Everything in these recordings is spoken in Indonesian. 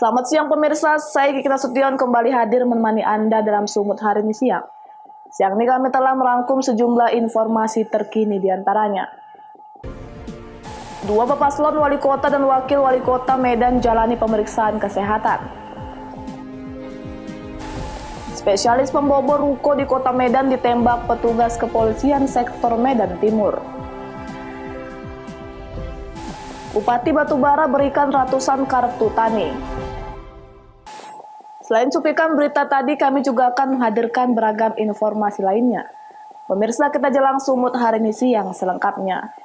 Selamat siang pemirsa, saya Kiki Nasution kembali hadir menemani Anda dalam Sumut hari ini siang. Siang ini kami telah merangkum sejumlah informasi terkini diantaranya. Dua paslon wali kota dan wakil wali kota Medan jalani pemeriksaan kesehatan. Spesialis pembobol ruko di kota Medan ditembak petugas kepolisian sektor Medan Timur. Bupati Batubara berikan ratusan kartu tani. Selain cuplikan berita tadi, kami juga akan menghadirkan beragam informasi lainnya. Pemirsa, kita jelang Sumut hari ini siang selengkapnya.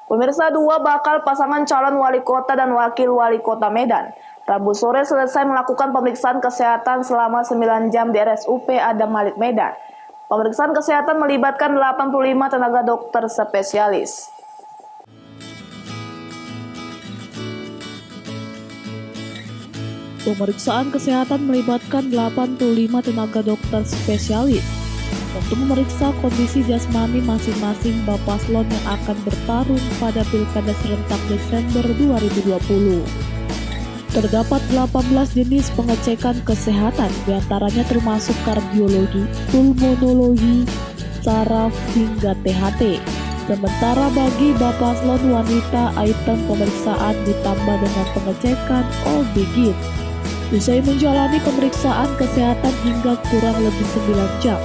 Pemirsa, dua bakal pasangan calon wali kota dan wakil wali kota Medan Rabu sore selesai melakukan pemeriksaan kesehatan selama 9 jam di RSUP Adam Malik Medan. Pemeriksaan kesehatan melibatkan 85 tenaga dokter spesialis. Pemeriksaan kesehatan melibatkan 85 tenaga dokter spesialis untuk memeriksa kondisi jasmani masing-masing paslon yang akan bertarung pada Pilkada serentak Desember 2020. Terdapat 18 jenis pengecekan kesehatan, diantaranya termasuk kardiologi, pulmonologi, saraf, hingga THT. Sementara bagi paslon wanita, item pemeriksaan ditambah dengan pengecekan OB/GYN. Usai menjalani pemeriksaan kesehatan hingga kurang lebih 9 jam,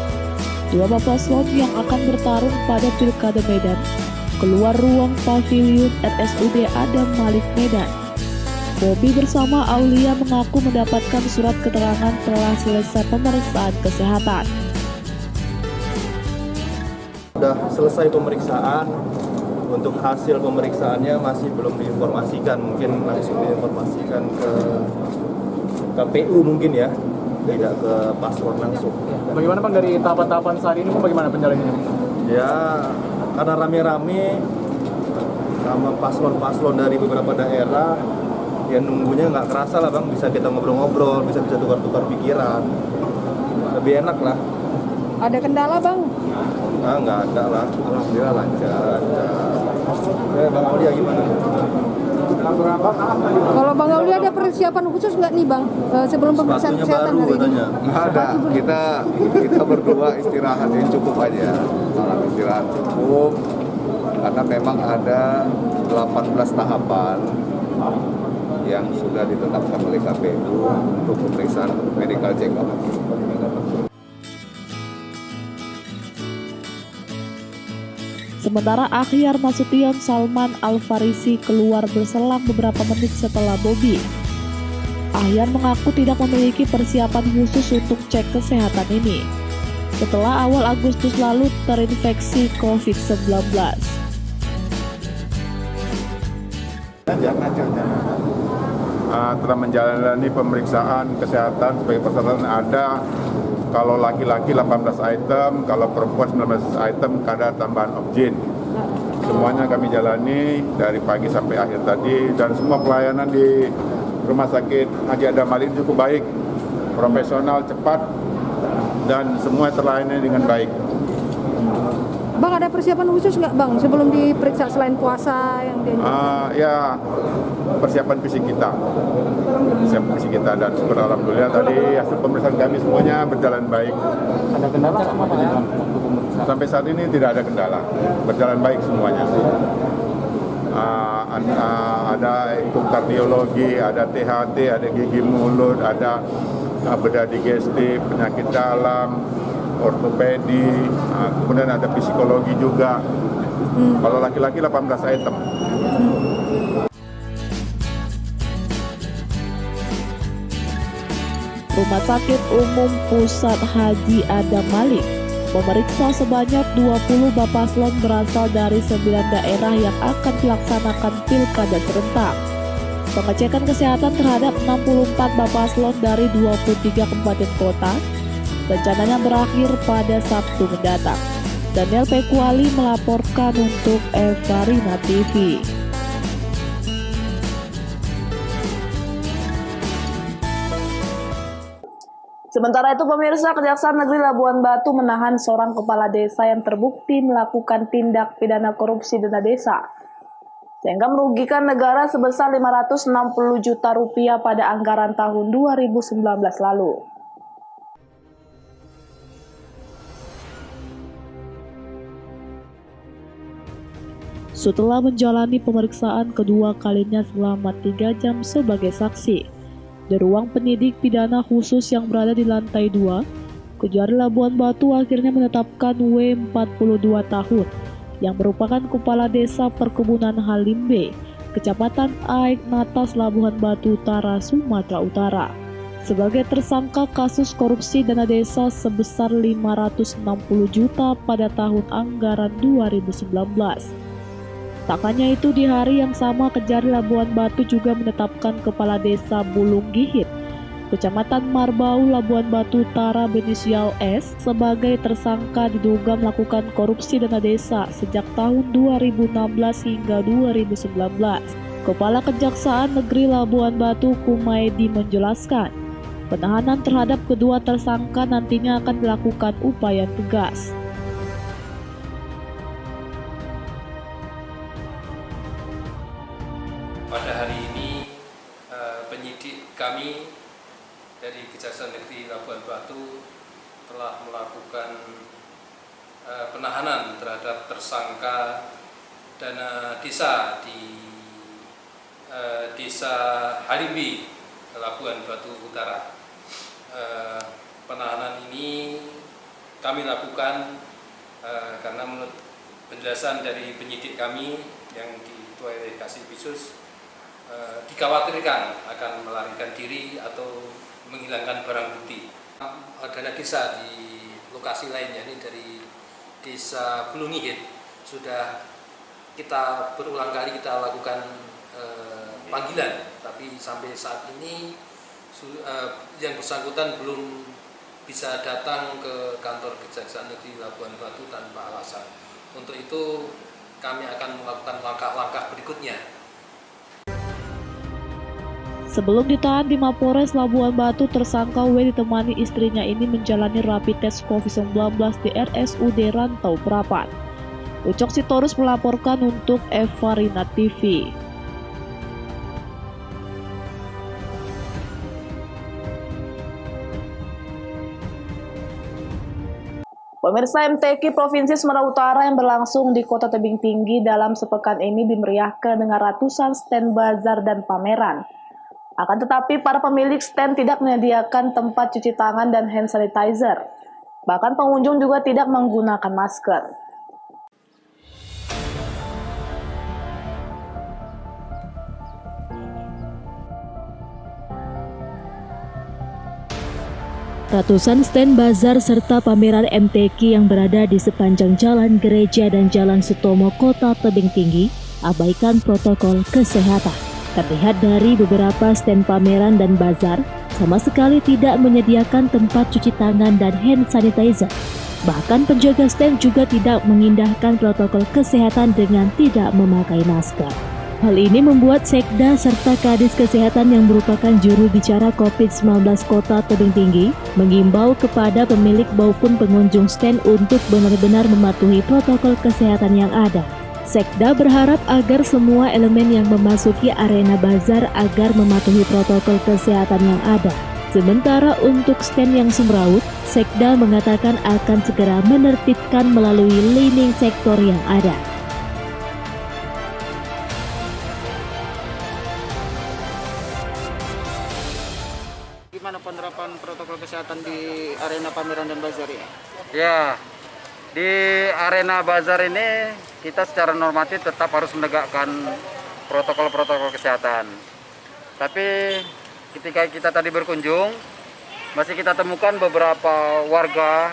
dua paslon yang akan bertarung pada Pilkada Medan keluar ruang paviliun RSUD Adam Malik Medan. Bobi bersama Aulia mengaku mendapatkan surat keterangan telah selesai pemeriksaan kesehatan. Sudah selesai pemeriksaan, untuk hasil pemeriksaannya masih belum diinformasikan, mungkin langsung diinformasikan ke KPU mungkin ya, tidak ke paslon langsung. Bagaimana Bang dari tahapan-tahapan saat ini, bagaimana penjalanannya? Ya, karena rame-rame sama paslon-paslon dari beberapa daerah, ya nunggunya nggak kerasa lah Bang, bisa kita ngobrol-ngobrol, bisa tukar-tukar pikiran, lebih enak lah. Ada kendala Bang? Nah, nggak ada lah, alhamdulillah lancar. Bang Aulia gimana? Kalau Bang Aulia ada persiapan khusus nggak nih Bang sebelum pemeriksaan Sepatunya kesehatan baru hari ini? katanya. Nggak ada, kita berdua istirahat yang cukup aja. Istirahat cukup, karena memang ada 18 tahapan yang sudah ditetapkan oleh KPU untuk pemeriksaan medical check-up. Sementara Akhyar Nasution Salman Al-Farisi keluar berselang beberapa menit setelah Bobi. Akhyar mengaku tidak memiliki persiapan khusus untuk cek kesehatan ini setelah awal Agustus lalu terinfeksi COVID-19. Telah menjalani pemeriksaan kesehatan sebagai persyaratan ada, kalau laki-laki 18 item, kalau perempuan 19 item, kadar tambahan oksigen. Semuanya kami jalani dari pagi sampai akhir tadi, dan semua pelayanan di Rumah Sakit Haji Adam Malik cukup baik, profesional, cepat, dan semua terlayani dengan baik. Bang ada persiapan khusus nggak Bang sebelum diperiksa selain puasa yang dianjurkan? Ya, persiapan fisik kita, dan syukur alhamdulillah tadi hasil pemeriksaan kami semuanya berjalan baik. Ada kendala apa Bang? Sampai saat ini tidak ada kendala, berjalan baik semuanya. Ada kardiologi, ada THT, ada gigi mulut, ada bedah digestif, penyakit dalam, ortopedi, kemudian ada psikologi juga. Kalau laki-laki 18 item. Rumah Sakit Umum Pusat Haji Adam Malik memeriksa sebanyak 20 paslon berasal dari 9 daerah yang akan dilaksanakan Pilkada serentak. Pengecekan kesehatan terhadap 64 paslon dari 23 kabupaten kota rencananya berakhir pada Sabtu mendatang. Daniel Pekuali melaporkan untuk Evarina TV. Sementara itu pemirsa, Kejaksaan Negeri Labuan Batu menahan seorang kepala desa yang terbukti melakukan tindak pidana korupsi dana desa sehingga merugikan negara sebesar 560 juta rupiah pada anggaran tahun 2019 lalu. Setelah menjalani pemeriksaan kedua kalinya selama 3 jam sebagai saksi di ruang penyidik pidana khusus yang berada di lantai 2, Kejari Labuan Batu akhirnya menetapkan W 42 tahun yang merupakan kepala desa perkebunan Halimbe, Kecamatan Aik Natas, Labuan Batu Utara, Sumatera Utara, sebagai tersangka kasus korupsi dana desa sebesar 560 juta pada tahun anggaran 2019. Tak hanya itu, di hari yang sama Kejari Labuan Batu juga menetapkan Kepala Desa Bulung Gihit, Kecamatan Marbau, Labuan Batu Utara berinisial S sebagai tersangka diduga melakukan korupsi dana desa sejak tahun 2016 hingga 2019. Kepala Kejaksaan Negeri Labuan Batu Kumaidi menjelaskan, penahanan terhadap kedua tersangka nantinya akan dilakukan upaya tegas. Pada hari ini penyidik kami dari Kejaksaan Negeri Labuan Batu telah melakukan penahanan terhadap tersangka dana desa di Desa Halimbe, Labuan Batu Utara. Penahanan ini kami lakukan karena menurut penjelasan dari penyidik kami yang diketuai oleh Kasipsus, dikhawatirkan akan melarikan diri atau menghilangkan barang bukti. Dana desa di lokasi lain, yakni dari Desa Bulung Gihit, sudah kita berulang kali kita lakukan panggilan, tapi sampai saat ini yang bersangkutan belum bisa datang ke kantor Kejaksaan Negeri Labuan Batu tanpa alasan. Untuk itu kami akan melakukan langkah-langkah berikutnya. Sebelum ditahan di Mapolres Labuan Batu, tersangka W ditemani istrinya ini menjalani rapid test COVID-19 di RSUD Rantau Prapat. Ucok Sitorus melaporkan untuk Evarina TV. Pemirsa, MTQ Provinsi Sumatera Utara yang berlangsung di Kota Tebing Tinggi dalam sepekan ini dimeriahkan dengan ratusan stand bazar dan pameran. Akan tetapi, para pemilik stand tidak menyediakan tempat cuci tangan dan hand sanitizer. Bahkan pengunjung juga tidak menggunakan masker. Ratusan stand bazar serta pameran MTQ yang berada di sepanjang jalan gereja dan jalan Sutomo Kota Tebing Tinggi abaikan protokol kesehatan. Terlihat dari beberapa stand pameran dan bazar sama sekali tidak menyediakan tempat cuci tangan dan hand sanitizer. Bahkan penjaga stand juga tidak mengindahkan protokol kesehatan dengan tidak memakai masker. Hal ini membuat Sekda serta Kadis Kesehatan yang merupakan juru bicara COVID-19 Kota Tebing Tinggi mengimbau kepada pemilik maupun pengunjung stand untuk benar-benar mematuhi protokol kesehatan yang ada. Sekda berharap agar semua elemen yang memasuki arena bazar agar mematuhi protokol kesehatan yang ada. Sementara untuk stand yang semraut, Sekda mengatakan akan segera menertibkan melalui lining sektor yang ada. Gimana penerapan protokol kesehatan di arena pameran dan bazar ini? Ya, di arena bazar ini kita secara normatif tetap harus menegakkan protokol-protokol kesehatan. Tapi ketika kita tadi berkunjung, masih kita temukan beberapa warga,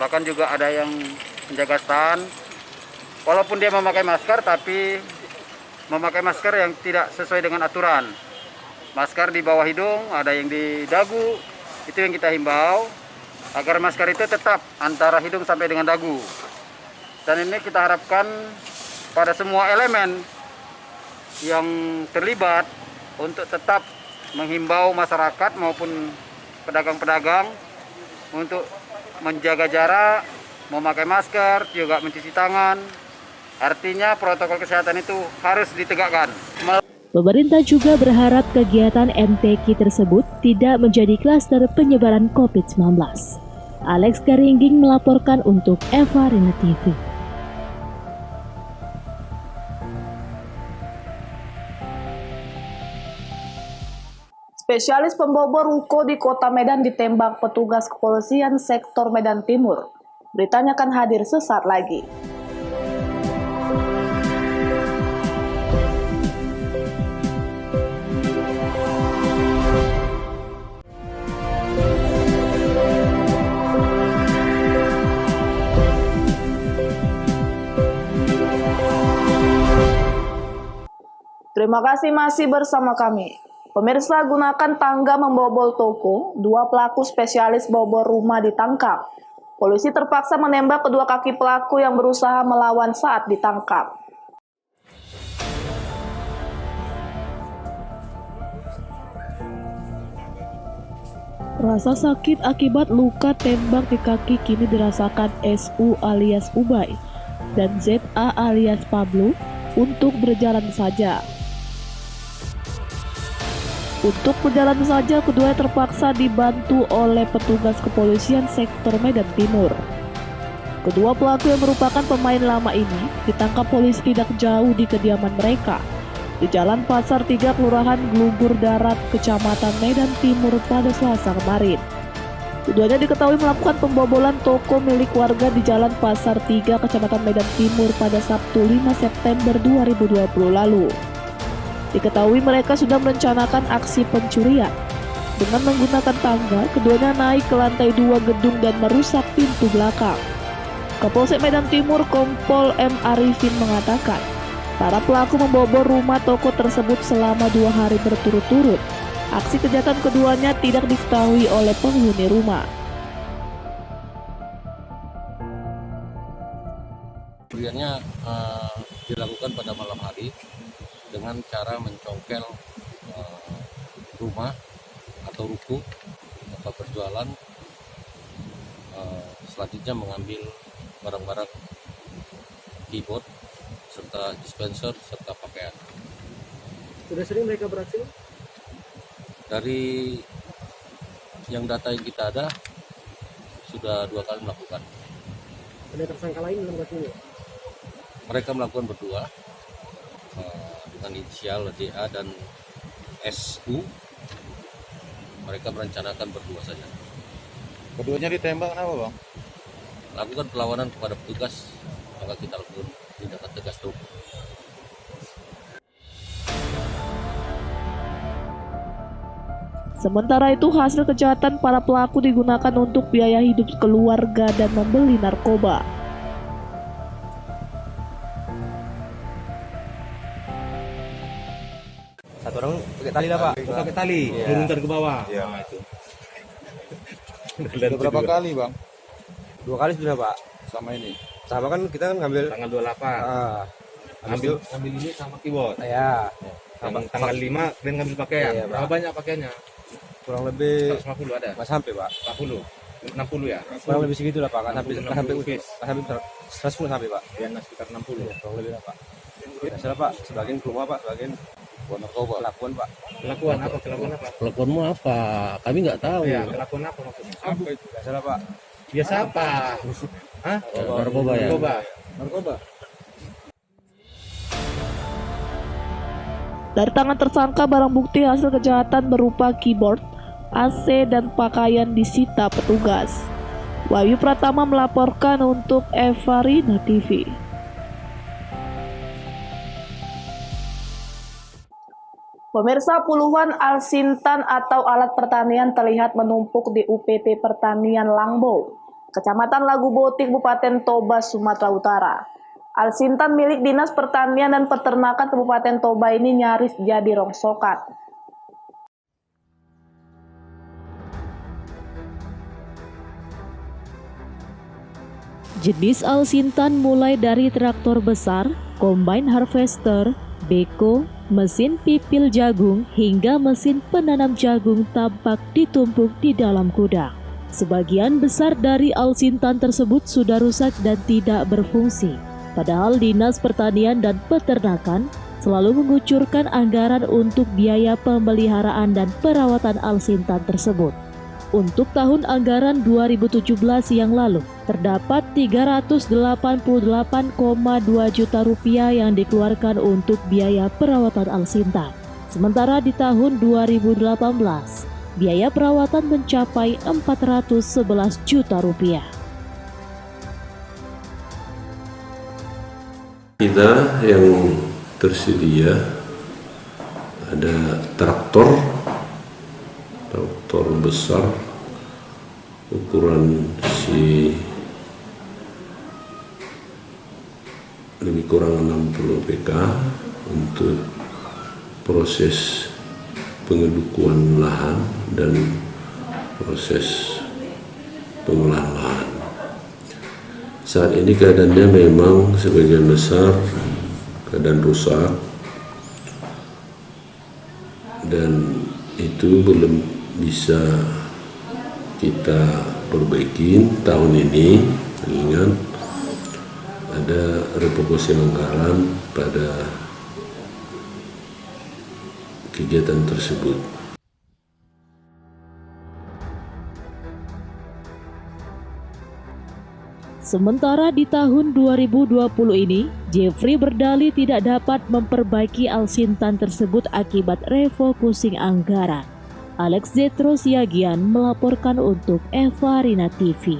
bahkan juga ada yang menjaga stand. Walaupun dia memakai masker, tapi memakai masker yang tidak sesuai dengan aturan. Masker di bawah hidung, ada yang di dagu, itu yang kita himbau, agar masker itu tetap antara hidung sampai dengan dagu. Dan ini kita harapkan pada semua elemen yang terlibat untuk tetap menghimbau masyarakat maupun pedagang-pedagang untuk menjaga jarak, memakai masker, juga mencuci tangan. Artinya protokol kesehatan itu harus ditegakkan. Pemerintah juga berharap kegiatan MTQ tersebut tidak menjadi klaster penyebaran COVID-19. Alex Garingging melaporkan untuk Eva Rina TV. Spesialis pembobol ruko di Kota Medan ditembak petugas kepolisian sektor Medan Timur. Beritanya akan hadir sesaat lagi. Terima kasih masih bersama kami. Pemirsa, gunakan tangga membobol toko, 2 pelaku spesialis bobol rumah ditangkap. Polisi terpaksa menembak kedua kaki pelaku yang berusaha melawan saat ditangkap. Rasa sakit akibat luka tembak di kaki kini dirasakan SU alias Ubay dan ZA alias Pablo untuk berjalan saja. Untuk berjalan saja, keduanya terpaksa dibantu oleh petugas kepolisian sektor Medan Timur. Kedua pelaku yang merupakan pemain lama ini ditangkap polisi tidak jauh di kediaman mereka di Jalan Pasar 3, Kelurahan Glugur Darat, Kecamatan Medan Timur pada Selasa kemarin. Keduanya diketahui melakukan pembobolan toko milik warga di Jalan Pasar 3, Kecamatan Medan Timur pada Sabtu 5 September 2020 lalu. Diketahui mereka sudah merencanakan aksi pencurian. Dengan menggunakan tangga, keduanya naik ke lantai 2 gedung dan merusak pintu belakang. Kapolsek Medan Timur Kompol M. Arifin mengatakan, para pelaku membobol rumah toko tersebut selama 2 hari berturut-turut. Aksi kejahatan keduanya tidak diketahui oleh penghuni rumah. Pencuriannya dilakukan pada malam hari dengan cara mencongkel rumah atau ruko tempat berjualan, selanjutnya mengambil barang-barang keyboard serta dispenser serta pakaian. Sudah sering mereka beraksi? Dari yang data yang kita ada sudah 2 kali melakukan. Ada tersangka lain dalam kasus ini? Mereka melakukan berdua dengan inisial DA dan SU. Mereka merencanakan berdua saja. Keduanya ditembak kenapa, Bang? Lakukan perlawanan kepada petugas, maka kita lakukan tindakan tegas tuh. Sementara itu, hasil kejahatan para pelaku digunakan untuk biaya hidup keluarga dan membeli narkoba. Satu orang pakai tali lah, Pak. Pakai tali, turunkan ke bawah. Iya. Nah, itu. Udah berapa kali, Bang? 2 kali sudah, Pak. Sama ini? Sama kan kita kan ngambil Tanggal 28. ngambil ini sama keyboard. ya. Tanggal 5 kalian ngambil pakaian. Iya, Berapa banyak pakaiannya? Kurang lebih 150 ada? nggak sampai, Pak. 40. 60 ya? Kurang lebih segitu lah, Pak. Kan sampai 60 piece. 110 sampai, Pak. Ya, sekitar 60. Kurang lebih lah, Pak. Biasa lah, Pak. Sebagian ke rumah, Pak. Sebagian narkoba. Kelakuan, Pak. Kelakuan apa? Kelakuan apa? Kelakuanmu apa? Kami nggak tahu. Ya, kelakuan apa maksudnya? Apa itu? Biasa lah, Pak. Biasa apa? Hah? Narkoba ya. Narkoba. Dari tangan tersangka, barang bukti hasil kejahatan berupa keyboard, AC, dan pakaian disita petugas. Wahyu Pratama melaporkan untuk Eva Rina TV. Pemirsa, puluhan alsintan atau alat pertanian terlihat menumpuk di UPT Pertanian Langbo, Kecamatan Lagu Boti, Kabupaten Toba, Sumatera Utara. Alsintan milik Dinas Pertanian dan Peternakan Kabupaten Toba ini nyaris jadi rongsokan. Jenis alsintan mulai dari traktor besar, combine harvester, beko, mesin pipil jagung hingga mesin penanam jagung tampak ditumpuk di dalam gudang. Sebagian besar dari alsintan tersebut sudah rusak dan tidak berfungsi. Padahal Dinas Pertanian dan Peternakan selalu mengucurkan anggaran untuk biaya pemeliharaan dan perawatan alsintan tersebut. Untuk tahun anggaran 2017 yang lalu, terdapat 388,2 juta rupiah yang dikeluarkan untuk biaya perawatan alsintan. Sementara di tahun 2018, biaya perawatan mencapai 411 juta rupiah. Kita yang tersedia ada traktor besar ukuran lebih kurang 60 PK untuk proses pengedukuan lahan dan proses pengolahan lahan. Saat ini keadaannya memang sebagian besar keadaan rusak dan itu belum bisa kita perbaiki tahun ini, mengingat ada refokusing anggaran pada kegiatan tersebut. Sementara di tahun 2020 ini, Jeffrey berdalih tidak dapat memperbaiki alsintan tersebut akibat refocusing anggaran. Alex Zetro Siagian melaporkan untuk Eva Rina TV.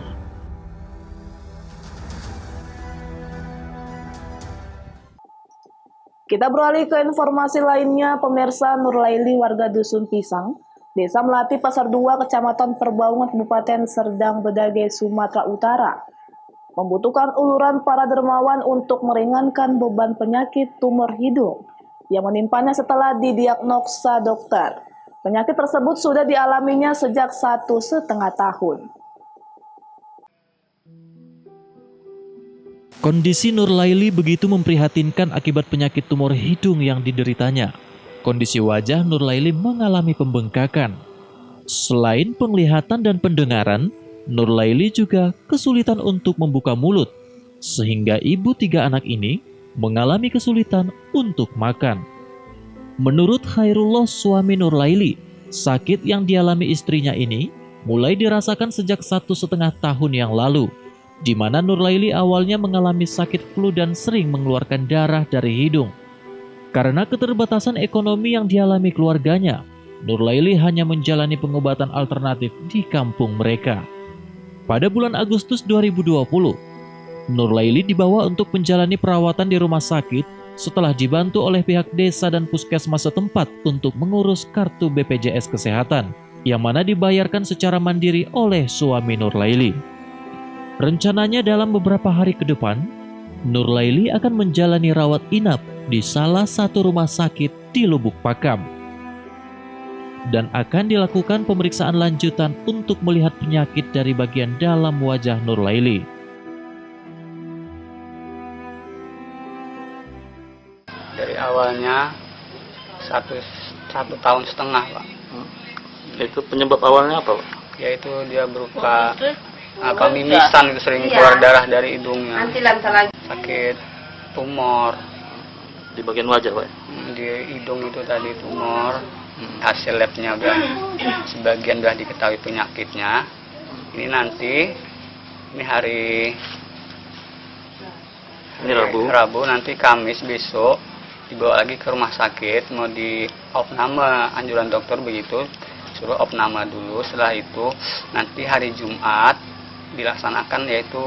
Kita beralih ke informasi lainnya. Pemirsa, Nurlaili warga Dusun Pisang, Desa Melati Pasar 2, Kecamatan Perbaungan, Kabupaten Serdang Bedagai, Sumatera Utara, membutuhkan uluran para dermawan untuk meringankan beban penyakit tumor hidung yang menimpanya setelah didiagnosa dokter. Penyakit tersebut sudah dialaminya sejak 1,5 tahun. Kondisi Nurlaili begitu memprihatinkan akibat penyakit tumor hidung yang dideritanya. Kondisi wajah Nurlaili mengalami pembengkakan. Selain penglihatan dan pendengaran, Nurlaili juga kesulitan untuk membuka mulut, sehingga ibu 3 anak ini mengalami kesulitan untuk makan. Menurut Khairullah, suami Nurlaili, sakit yang dialami istrinya ini mulai dirasakan sejak 1,5 tahun yang lalu, di mana Nurlaili awalnya mengalami sakit flu dan sering mengeluarkan darah dari hidung. Karena keterbatasan ekonomi yang dialami keluarganya, Nurlaili hanya menjalani pengobatan alternatif di kampung mereka. Pada bulan Agustus 2020, Nurlaili dibawa untuk menjalani perawatan di rumah sakit setelah dibantu oleh pihak desa dan puskesmas setempat untuk mengurus kartu BPJS Kesehatan, yang mana dibayarkan secara mandiri oleh suami Nurlaili. Rencananya dalam beberapa hari ke depan, Nurlaili akan menjalani rawat inap di salah satu rumah sakit di Lubuk Pakam, dan akan dilakukan pemeriksaan lanjutan untuk melihat penyakit dari bagian dalam wajah Nurlaili. Dari awalnya 1,5 tahun, Pak. Itu penyebab awalnya apa, Pak? Yaitu dia berupa mimisan, sering keluar darah dari hidungnya. Sakit tumor di bagian wajah, Pak. Di hidung itu tadi tumor. Hasil labnya udah sebagian udah diketahui penyakitnya. Ini nanti hari Rabu, nanti Kamis besok dibawa lagi ke rumah sakit, mau di opname, anjuran dokter begitu, suruh opname dulu. Setelah itu nanti hari Jumat dilaksanakan yaitu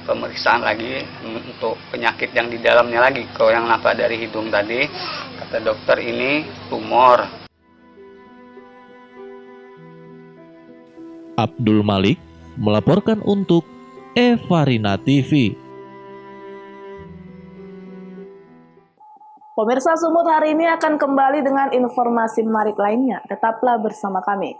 pemeriksaan lagi untuk penyakit yang di dalamnya lagi. Kalau yang nampak dari hidung tadi, kata dokter ini tumor. Abdul Malik melaporkan untuk Eva Rina TV. Pemirsa, Sumut hari ini akan kembali dengan informasi menarik lainnya. Tetaplah bersama kami.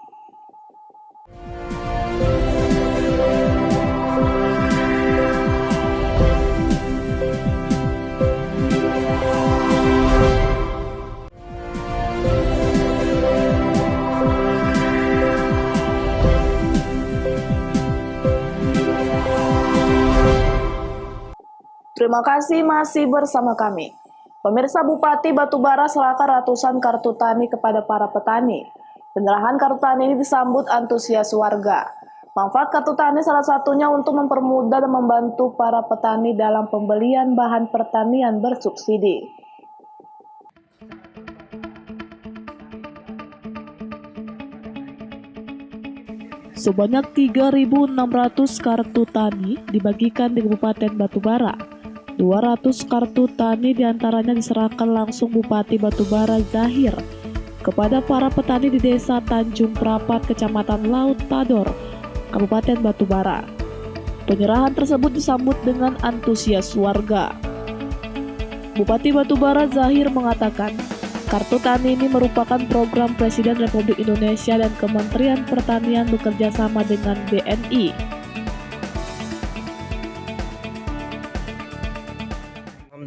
Terima kasih masih bersama kami. Pemirsa, Bupati Batubara serahkan ratusan kartu tani kepada para petani. Penyerahan kartu tani ini disambut antusias warga. Manfaat kartu tani salah satunya untuk mempermudah dan membantu para petani dalam pembelian bahan pertanian bersubsidi. Sebanyak 3.600 kartu tani dibagikan di Kabupaten Batubara. 200 kartu tani diantaranya diserahkan langsung Bupati Batubara Zahir kepada para petani di Desa Tanjung Prapat, Kecamatan Laut Tador, Kabupaten Batubara. Penyerahan tersebut disambut dengan antusias warga. Bupati Batubara Zahir mengatakan, kartu tani ini merupakan program Presiden Republik Indonesia dan Kementerian Pertanian bekerja sama dengan BNI.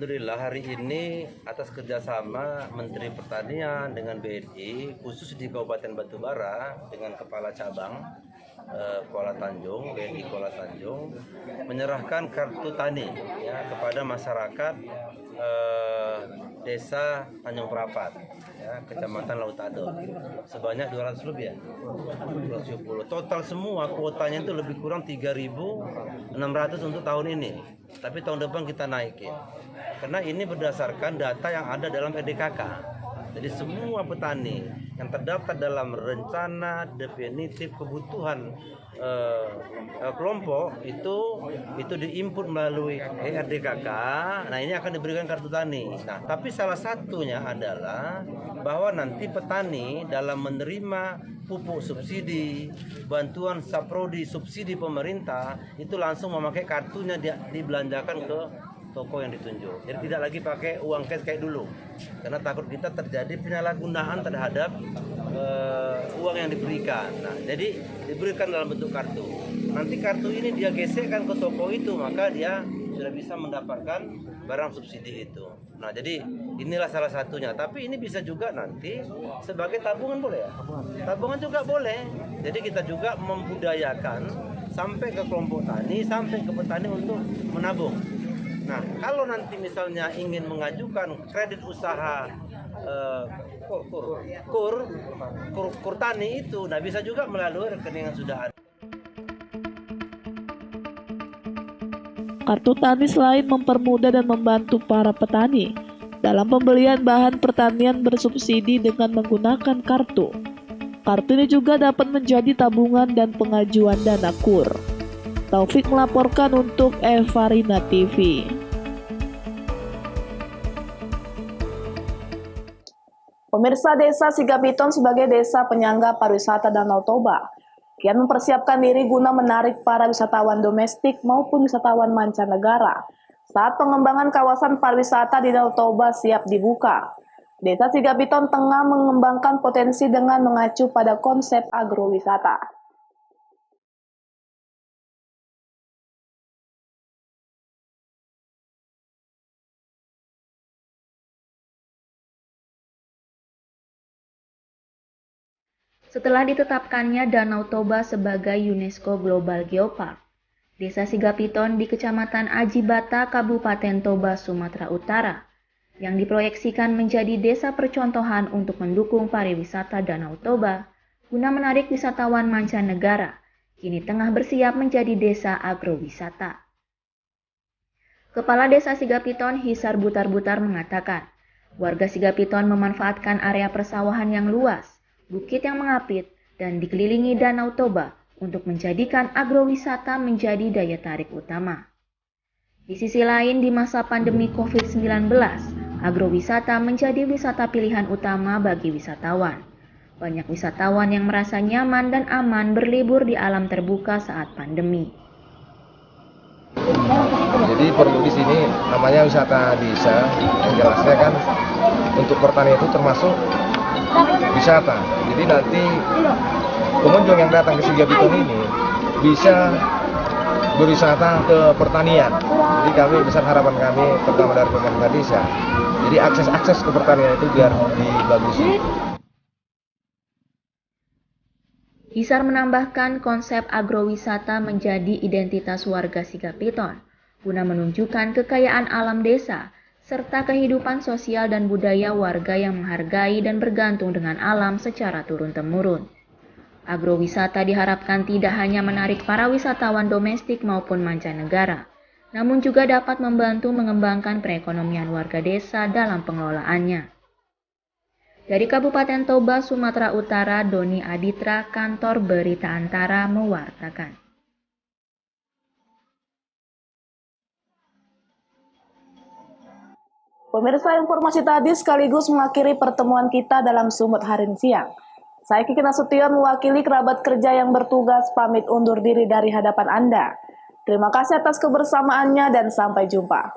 Alhamdulillah hari ini atas kerjasama Menteri Pertanian dengan BNI khusus di Kabupaten Batubara dengan Kepala Cabang Kuala Tanjung, BNI Kuala Tanjung menyerahkan kartu tani ya, kepada masyarakat Desa Tanjung Prapat ya, Kecamatan Laut Tador sebanyak 200 lebih ya, 270. Total semua kuotanya itu lebih kurang 3.600 untuk tahun ini, tapi tahun depan kita naikin karena ini berdasarkan data yang ada dalam RDKK. Jadi semua petani yang terdaftar dalam rencana definitif kebutuhan kelompok itu diinput melalui RDKK. Nah ini akan diberikan kartu tani. Nah tapi salah satunya adalah bahwa nanti petani dalam menerima pupuk subsidi, bantuan saprodi subsidi pemerintah itu langsung memakai kartunya dibelanjakan ke toko yang ditunjuk. Jadi tidak lagi pakai uang cash kayak dulu. Karena takut kita terjadi penyalahgunaan terhadap uang yang diberikan. Nah, jadi diberikan dalam bentuk kartu. Nanti kartu ini dia gesekkan ke toko itu, maka dia sudah bisa mendapatkan barang subsidi itu. Nah, jadi inilah salah satunya. Tapi ini bisa juga nanti sebagai tabungan boleh ya? Tabungan juga boleh. Jadi kita juga membudayakan sampai ke kelompok tani, sampai ke petani untuk menabung. Nah, kalau nanti misalnya ingin mengajukan kredit usaha kur tani itu, nah bisa juga melalui rekening yang sudah ada. Kartu tani selain mempermudah dan membantu para petani dalam pembelian bahan pertanian bersubsidi dengan menggunakan kartu. Kartu ini juga dapat menjadi tabungan dan pengajuan dana kur. Taufik melaporkan untuk Evarina TV. Pemirsa, Desa Sigapiton sebagai desa penyangga pariwisata Danau Toba kian mempersiapkan diri guna menarik para wisatawan domestik maupun wisatawan mancanegara saat pengembangan kawasan pariwisata di Danau Toba siap dibuka. Desa Sigapiton tengah mengembangkan potensi dengan mengacu pada konsep agrowisata. Setelah ditetapkannya Danau Toba sebagai UNESCO Global Geopark, Desa Sigapiton di Kecamatan Ajibata, Kabupaten Toba, Sumatera Utara, yang diproyeksikan menjadi desa percontohan untuk mendukung pariwisata Danau Toba, guna menarik wisatawan mancanegara, kini tengah bersiap menjadi desa agrowisata. Kepala Desa Sigapiton, Hisar Butar-Butar mengatakan, warga Sigapiton memanfaatkan area persawahan yang luas, bukit yang mengapit, dan dikelilingi Danau Toba untuk menjadikan agrowisata menjadi daya tarik utama. Di sisi lain, di masa pandemi COVID-19, agrowisata menjadi wisata pilihan utama bagi wisatawan. Banyak wisatawan yang merasa nyaman dan aman berlibur di alam terbuka saat pandemi. Jadi perlu di sini namanya wisata desa, yang jelasnya kan untuk pertanian itu termasuk wisata. Jadi nanti pengunjung yang datang ke Sigapiton ini bisa berwisata ke pertanian. Jadi kami besar harapan kami terutama dari pemerintah desa. Jadi akses ke pertanian itu biar dibagusin. Hisar menambahkan konsep agrowisata menjadi identitas warga Sigapiton guna menunjukkan kekayaan alam desa serta kehidupan sosial dan budaya warga yang menghargai dan bergantung dengan alam secara turun-temurun. Agrowisata diharapkan tidak hanya menarik para wisatawan domestik maupun mancanegara, namun juga dapat membantu mengembangkan perekonomian warga desa dalam pengelolaannya. Dari Kabupaten Toba, Sumatera Utara, Doni Aditra, Kantor Berita Antara mewartakan. Pemirsa, informasi tadi sekaligus mengakhiri pertemuan kita dalam Sumut hari siang. Saya Kiki Nasution mewakili kerabat kerja yang bertugas pamit undur diri dari hadapan Anda. Terima kasih atas kebersamaannya dan sampai jumpa.